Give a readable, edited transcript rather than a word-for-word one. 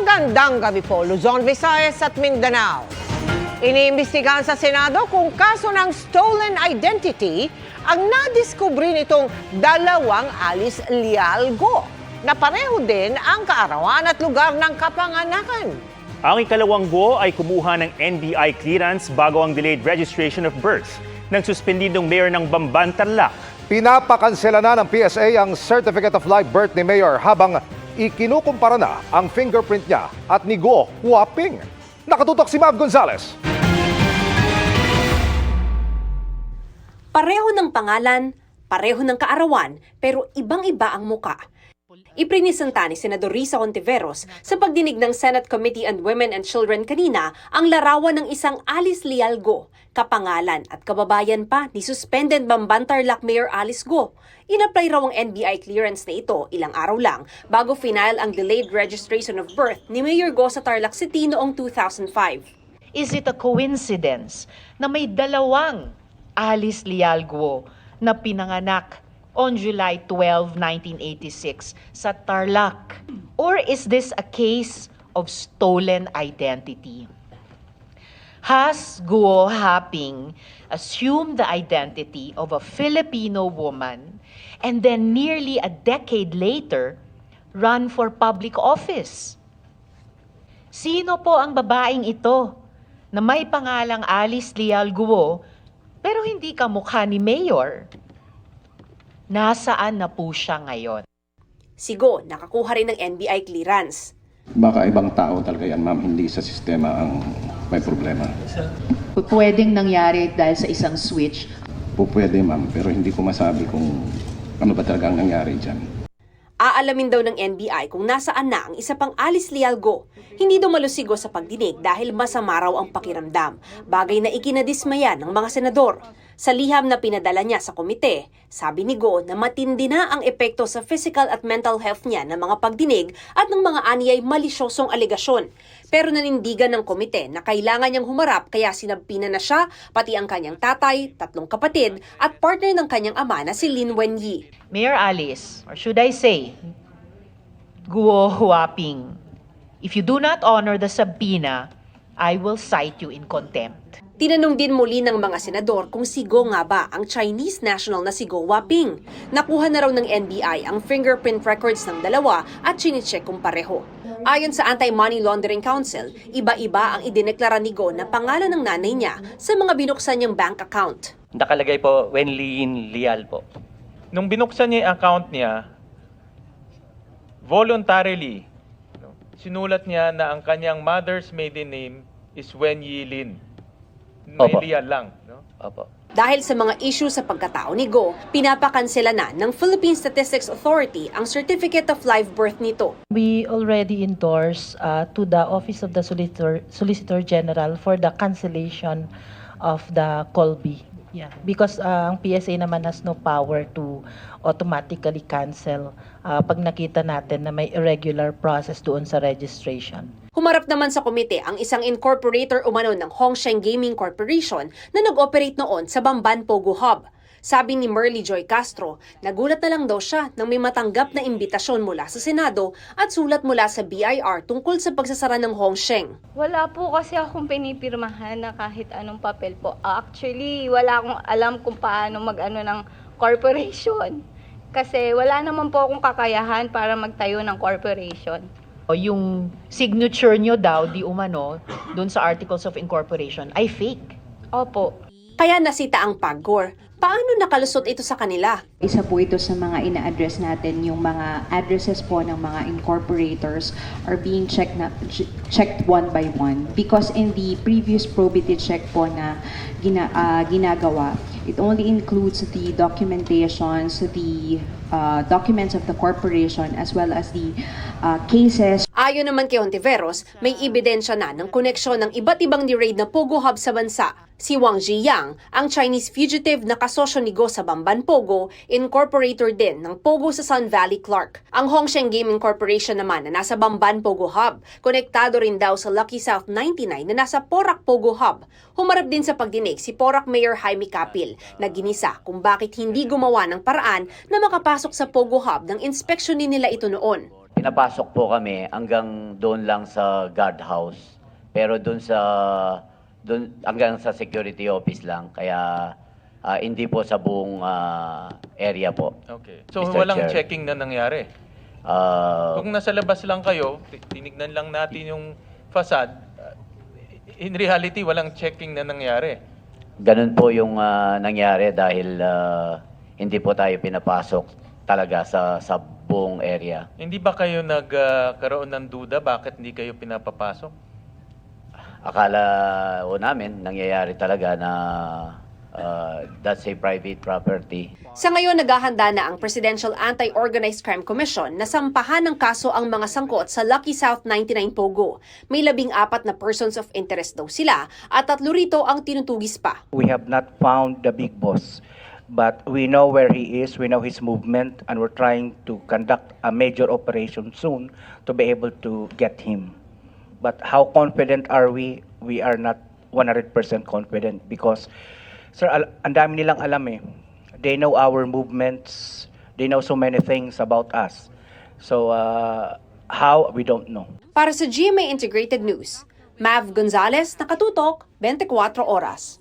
Magandang gabi po, Luzon, Visayas at Mindanao. Iniimbestigahan sa Senado kung kaso ng stolen identity ang nadiskubri nitong dalawang Alice Lialgo na pareho din ang kaarawan at lugar ng kapanganakan. Ang ikalawang go ay kumuha ng NBI clearance bago ang delayed registration of birth ng suspendidong mayor ng Bamban, Tarlac. Pinapakansela na ng PSA ang Certificate of Live Birth ni Mayor habang ikinukumpara na ang fingerprint niya at ni Guo Huaping. Nakatutok si Mav Gonzalez. Pareho ng pangalan, pareho ng kaarawan, pero ibang-iba ang muka. Iprinisenta ni Senador Risa Hontiveros sa pagdinig ng Senate Committee on Women and Children kanina ang larawan ng isang Alice Lialgo, kapangalan at kababayan pa ni suspended Bamban Tarlac Mayor Alice Guo. Inapply raw ang NBI clearance na ito ilang araw lang bago final ang delayed registration of birth ni Mayor Guo sa Tarlac City noong 2005. Is it a coincidence na may dalawang Alice Lialgo na pinanganak on July 12, 1986 sa Tarlac? Or is this a case of stolen identity? Has Guo Huaping assumed the identity of a Filipino woman and then nearly a decade later run for public office? Sino po ang babaeng ito na may pangalang Alice Lialgo pero hindi kamukha ni Mayor? Nasaan na po siya ngayon? Si Guo nakakuha rin ng NBI clearance. Baka ibang tao talaga yan, ma'am. Hindi sa sistema ang may problema. Pwedeng nangyari dahil sa isang switch? Pwede, ma'am. Pero hindi ko masabi kung ano ba talaga ang nangyari dyan. Aalamin daw ng NBI kung nasaan na ang isa pang Alice Lialgo. Hindi dumalo si Guo sa pagdinig dahil masama raw ang pakiramdam, bagay na ikinadismaya ng mga senador. Sa liham na pinadala niya sa komite, sabi ni Guo na matindi na ang epekto sa physical at mental health niya ng mga pagdinig at ng mga aniyay malisyosong alegasyon. Pero nanindigan ng komite na kailangan niyang humarap kaya sinabpina na siya, pati ang kanyang tatay, 3 kapatid at partner ng kanyang ama na si Lin Wenyi. Mayor Alice, or should I say, Guo Huaping, if you do not honor the subpoena, I will cite you in contempt. Tinanong din muli ng mga senador kung si Guo nga ba ang Chinese national na si Guo Huaping. Nakuha na raw ng NBI ang fingerprint records ng dalawa at chinicheck kung pareho. Ayon sa Anti-Money Laundering Council, iba-iba ang idineklara ni Guo na pangalan ng nanay niya sa mga binuksan niyang bank account. Nakalagay po Wenlin Lial po. Nung binuksan niya yung account niya, voluntarily, sinulat niya na ang kanyang mother's maiden name is Wen Yi Lin. May Opo. Lial lang. No? Opo. Dahil sa mga issue sa pagkatao ni Guo, pinapakansela na ng Philippine Statistics Authority ang Certificate of Live Birth nito. We already endorsed to the Office of the Solicitor General for the cancellation of the Colby. Yeah, because ang PSA naman has no power to automatically cancel pag nakita natin na may irregular process doon sa registration. Humarap naman sa komite ang isang incorporator umano ng Hongsheng Gaming Corporation na nag-operate noon sa Bamban Pogo Hub. Sabi ni Merly Joy Castro, nagulat na lang daw siya nang may matanggap na imbitasyon mula sa Senado at sulat mula sa BIR tungkol sa pagsasara ng Hongsheng. Wala po kasi akong pinipirmahan na kahit anong papel po. Actually, wala akong alam kung paano mag-ano ng corporation. Kasi wala naman po akong kakayahan para magtayo ng corporation. Yung signature nyo daw, di umano, dun sa Articles of Incorporation, ay fake. Opo. Kaya nasita ang PAGCOR. Paano nakalusot ito sa kanila? Isa po ito sa mga ina-address natin, yung mga addresses po ng mga incorporators are being checked one by one. Because in the previous probity check po na ginagawa, it only includes the documentations, the documents of the corporation as well as the cases. Ayon naman kay Hontiveros, may ebidensya na ng koneksyon ng iba't ibang ni-raid na Pogo Hub sa bansa. Si Wang Ziyang, ang Chinese fugitive na kasosyo ni Guo sa Bamban Pogo, incorporator din ng Pogo sa Sun Valley Clark. Ang Hongsheng Gaming Corporation naman na nasa Bamban Pogo Hub, konektado rin daw sa Lucky South 99 na nasa Porac Pogo Hub. Humarap din sa pagdinig si Porac Mayor Jaime Capil na ginisa kung bakit hindi gumawa ng paraan na makapasok sa Pogo Hub nang inspeksyonin nila ito noon. pinapasok po kami hanggang doon lang sa guardhouse. Pero doon hanggang sa security office lang. Kaya hindi po sa buong area po. Okay. So Mr. walang Chair. checking na nangyari? Kung nasa labas lang kayo, tinignan lang natin yung facade, in reality, walang checking na nangyari. Ganun po yung nangyari dahil hindi po tayo pinapasok talaga sa buong area. Hindi ba kayo nagkaroon ng duda bakit hindi kayo pinapapasok? Akala po namin nangyayari talaga na that's a private property. Sa ngayon, naghahanda na ang Presidential Anti-Organized Crime Commission na sampahan ng kaso ang mga sangkot sa Lucky South 99 Pogo. May 14 na persons of interest daw sila at 3 rito ang tinutugis pa. We have not found the big boss, but we know where he is, we know his movement, and we're trying to conduct a major operation soon to be able to get him. But how confident are we? We are not 100% confident because, sir, ang dami nilang alam eh. They know our movements, they know so many things about us. So, how? We don't know. Para sa GMA Integrated News, Mav Gonzalez, Nakatutok, 24 Oras.